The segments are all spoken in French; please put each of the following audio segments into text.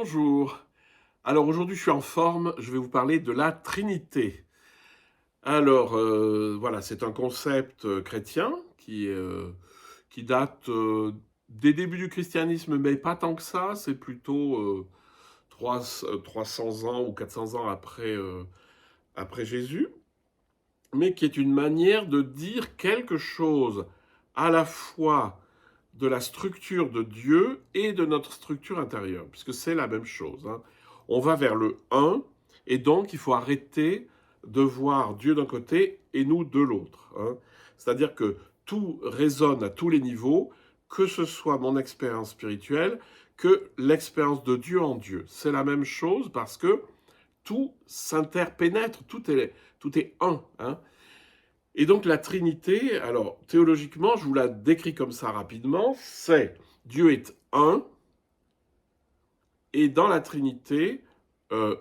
Bonjour. Alors aujourd'hui je suis en forme, je vais vous parler de la Trinité. Alors voilà, c'est un concept chrétien qui date des débuts du christianisme, mais pas tant que ça, c'est plutôt 300 ans ou 400 ans après Jésus, mais qui est une manière de dire quelque chose à la fois de la structure de Dieu et de notre structure intérieure, puisque c'est la même chose, hein. On va vers le un, et donc il faut arrêter de voir Dieu d'un côté et nous de l'autre, hein. C'est-à-dire que tout résonne à tous les niveaux, que ce soit mon expérience spirituelle, que l'expérience de Dieu en Dieu. C'est la même chose parce que tout s'interpénètre, tout est un, hein. Et donc la Trinité, alors théologiquement, je vous la décris comme ça rapidement, c'est Dieu est un, et dans la Trinité,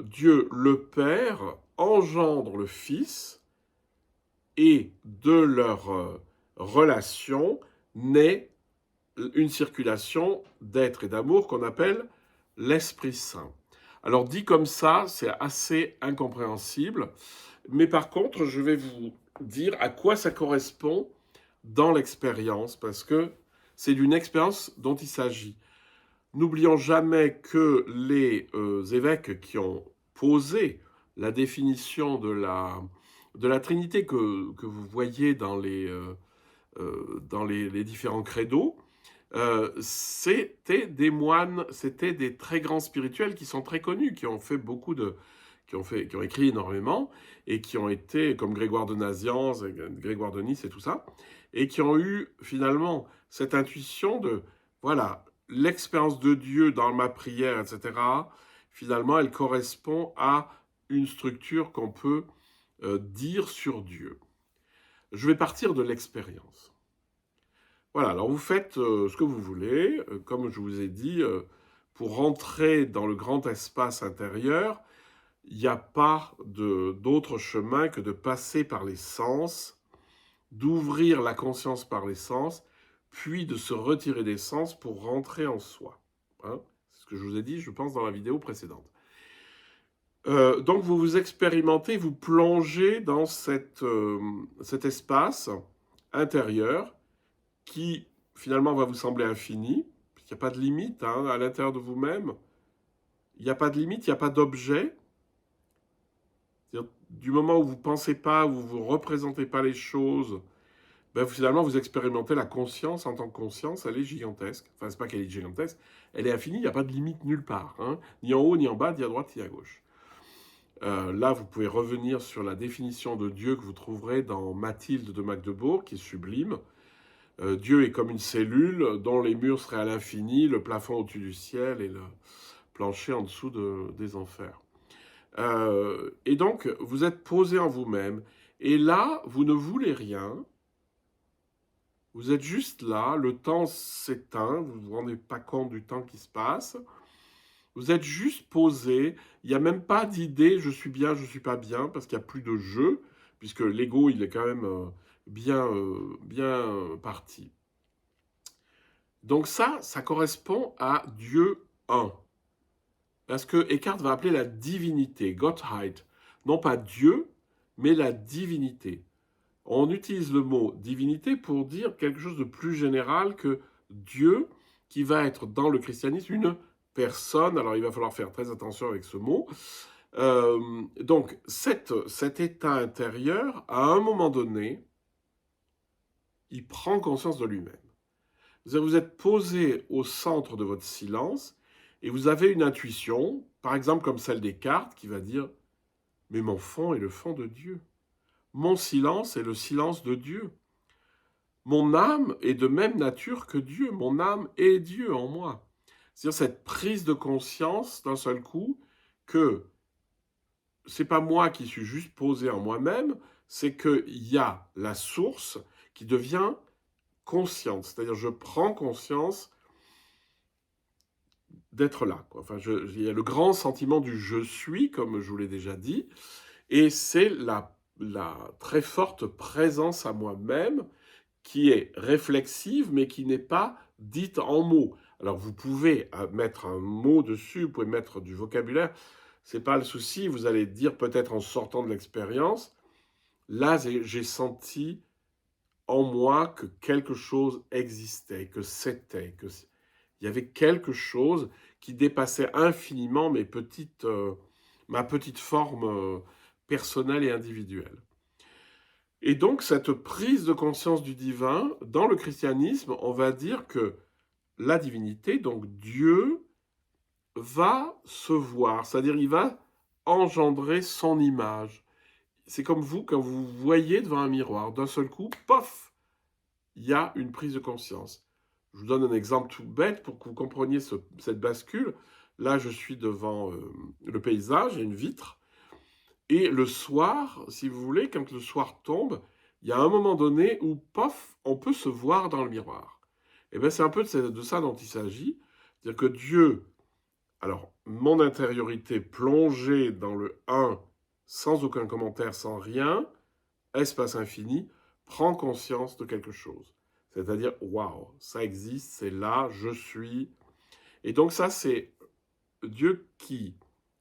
Dieu le Père engendre le Fils, et de leur relation naît une circulation d'être et d'amour qu'on appelle l'Esprit Saint. Alors dit comme ça, c'est assez incompréhensible, mais par contre, je vais vous dire à quoi ça correspond dans l'expérience, parce que c'est d'une expérience dont il s'agit. N'oublions jamais que les évêques qui ont posé la définition de la Trinité que vous voyez dans les différents credos, c'était des moines, c'était des très grands spirituels qui sont très connus, qui ont fait beaucoup de, qui ont écrit énormément et qui ont été comme Grégoire de Nazianze, Grégoire de Nice et tout ça, et qui ont eu finalement cette intuition de voilà, l'expérience de Dieu dans ma prière, etc. Finalement, elle correspond à une structure qu'on peut dire sur Dieu. Je vais partir de l'expérience. Voilà, alors vous faites ce que vous voulez, comme je vous ai dit, pour rentrer dans le grand espace intérieur, il n'y a pas d'autre chemin que de passer par les sens, d'ouvrir la conscience par les sens, puis de se retirer des sens pour rentrer en soi, hein. C'est ce que je vous ai dit, je pense, dans la vidéo précédente. Donc vous vous expérimentez, vous plongez dans cet espace intérieur qui finalement va vous sembler infini, puisqu'il n'y a pas de limite, hein, à l'intérieur de vous-même. Il n'y a pas de limite, il n'y a pas d'objet. Du moment où vous ne pensez pas, où vous ne représentez pas les choses, ben finalement vous expérimentez la conscience en tant que conscience, elle est gigantesque. Enfin, c'est pas qu'elle est gigantesque, elle est infinie, il n'y a pas de limite nulle part, hein, ni en haut, ni en bas, ni à droite, ni à gauche. Là, vous pouvez revenir sur la définition de Dieu que vous trouverez dans Mathilde de Magdebourg, qui est sublime. Dieu est comme une cellule dont les murs seraient à l'infini, le plafond au-dessus du ciel et le plancher en dessous des enfers. Et donc, vous êtes posé en vous-même. Et là, vous ne voulez rien. Vous êtes juste là. Le temps s'éteint. Vous ne vous rendez pas compte du temps qui se passe. Vous êtes juste posé. Il n'y a même pas d'idée je suis bien, je ne suis pas bien, parce qu'il n'y a plus de jeu, puisque l'ego, il est quand même bien parti. Donc ça correspond à Dieu un. Parce que Eckhart va appeler la divinité, Gottheit. Non pas Dieu, mais la divinité. On utilise le mot divinité pour dire quelque chose de plus général que Dieu, qui va être dans le christianisme une personne. Alors il va falloir faire très attention avec ce mot. Donc cet état intérieur, à un moment donné, il prend conscience de lui-même. Vous êtes posé au centre de votre silence et vous avez une intuition, par exemple comme celle des cartes, qui va dire « Mais mon fond est le fond de Dieu. Mon silence est le silence de Dieu. Mon âme est de même nature que Dieu. Mon âme est Dieu en moi. » C'est-à-dire cette prise de conscience d'un seul coup que c'est pas moi qui suis juste posé en moi-même, c'est qu'il y a la source qui devient consciente. C'est-à-dire je prends conscience d'être là, quoi. Enfin, il y a le grand sentiment du je suis, comme je vous l'ai déjà dit, et c'est la très forte présence à moi-même qui est réflexive, mais qui n'est pas dite en mots. Alors vous pouvez mettre un mot dessus, vous pouvez mettre du vocabulaire, c'est pas le souci, vous allez dire peut-être en sortant de l'expérience, là j'ai senti en moi que quelque chose existait, que c'était, il y avait quelque chose qui dépassait infiniment ma petite forme personnelle et individuelle. Et donc cette prise de conscience du divin, dans le christianisme, on va dire que la divinité, donc Dieu, va se voir, c'est-à-dire il va engendrer son image. C'est comme vous, quand vous voyez devant un miroir, d'un seul coup, pof, il y a une prise de conscience. Je vous donne un exemple tout bête pour que vous compreniez cette bascule. Là, je suis devant le paysage, il y a une vitre, et le soir, si vous voulez, quand le soir tombe, il y a un moment donné où, pof, on peut se voir dans le miroir. Et bien, c'est un peu de ça dont il s'agit. C'est-à-dire que Dieu, alors, mon intériorité plongée dans le un, sans aucun commentaire, sans rien, espace infini, prend conscience de quelque chose. C'est-à-dire, waouh, ça existe, c'est là, je suis. Et donc ça, c'est Dieu qui,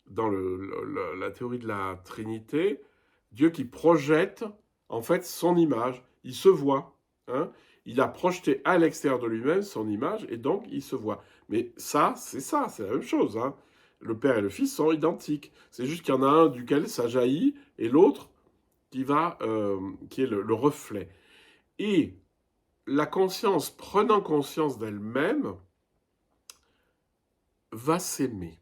dans la théorie de la Trinité, Dieu qui projette en fait son image, il se voit. Hein, il a projeté à l'extérieur de lui-même son image et donc il se voit. Mais ça, c'est la même chose. Hein. Le Père et le Fils sont identiques. C'est juste qu'il y en a un duquel ça jaillit et l'autre qui est le reflet. Et la conscience, prenant conscience d'elle-même, va s'aimer.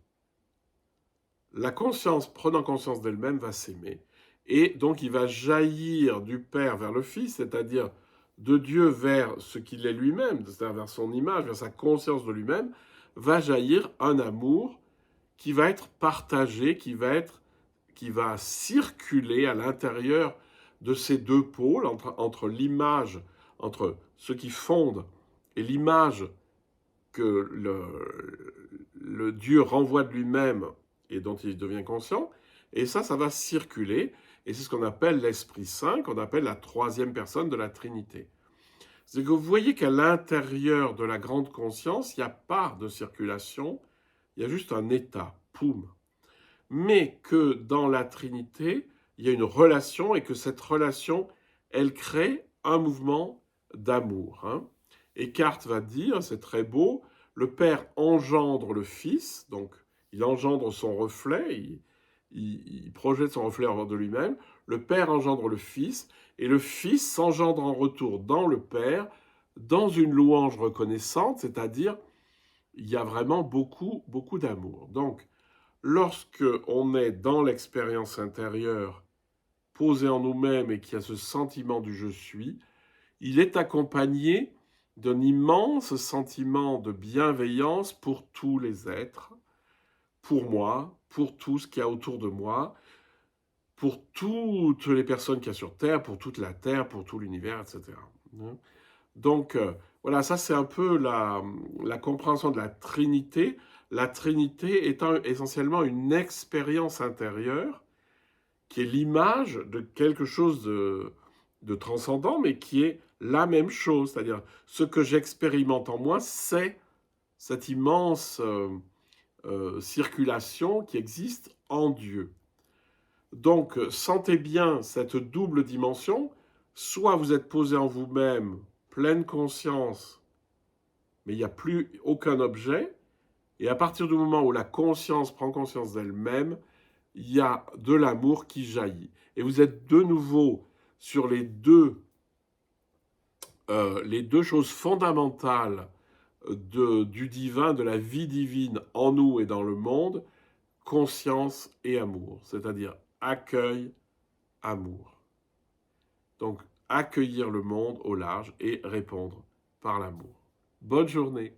La conscience, prenant conscience d'elle-même, va s'aimer. Et donc il va jaillir du Père vers le Fils, c'est-à-dire de Dieu vers ce qu'il est lui-même, c'est-à-dire vers son image, vers sa conscience de lui-même, va jaillir un amour qui va être partagé, qui va circuler à l'intérieur de ces deux pôles, entre l'image, entre ce qui fonde et l'image que le Dieu renvoie de lui-même et dont il devient conscient. Et ça va circuler. Et c'est ce qu'on appelle l'Esprit Saint, qu'on appelle la troisième personne de la Trinité. C'est que vous voyez qu'à l'intérieur de la grande conscience, il n'y a pas de circulation, il y a juste un état, poum. Mais que dans la Trinité, il y a une relation et que cette relation, elle crée un mouvement d'amour. Hein. Eckhart va dire, c'est très beau, le Père engendre le Fils, donc il engendre son reflet, il projette son reflet hors de lui-même, le Père engendre le Fils, et le Fils s'engendre en retour dans le Père, dans une louange reconnaissante, c'est-à-dire il y a vraiment beaucoup, beaucoup d'amour. Donc, lorsque on est dans l'expérience intérieure, posé en nous-mêmes et qu'il y a ce sentiment du je suis, il est accompagné d'un immense sentiment de bienveillance pour tous les êtres, pour moi, pour tout ce qu'il y a autour de moi, pour toutes les personnes qu'il y a sur Terre, pour toute la Terre, pour tout l'univers, etc. Donc, voilà, ça c'est un peu la compréhension de la Trinité. La Trinité étant essentiellement une expérience intérieure qui est l'image de quelque chose de transcendant, mais qui est la même chose. C'est-à-dire, ce que j'expérimente en moi, c'est cette immense circulation qui existe en Dieu. Donc, sentez bien cette double dimension. Soit vous êtes posé en vous-même, pleine conscience, mais il n'y a plus aucun objet. Et à partir du moment où la conscience prend conscience d'elle-même, il y a de l'amour qui jaillit. Et vous êtes de nouveau sur les deux choses fondamentales du divin, de la vie divine en nous et dans le monde, conscience et amour, c'est-à-dire accueil, amour. Donc accueillir le monde au large et répondre par l'amour. Bonne journée.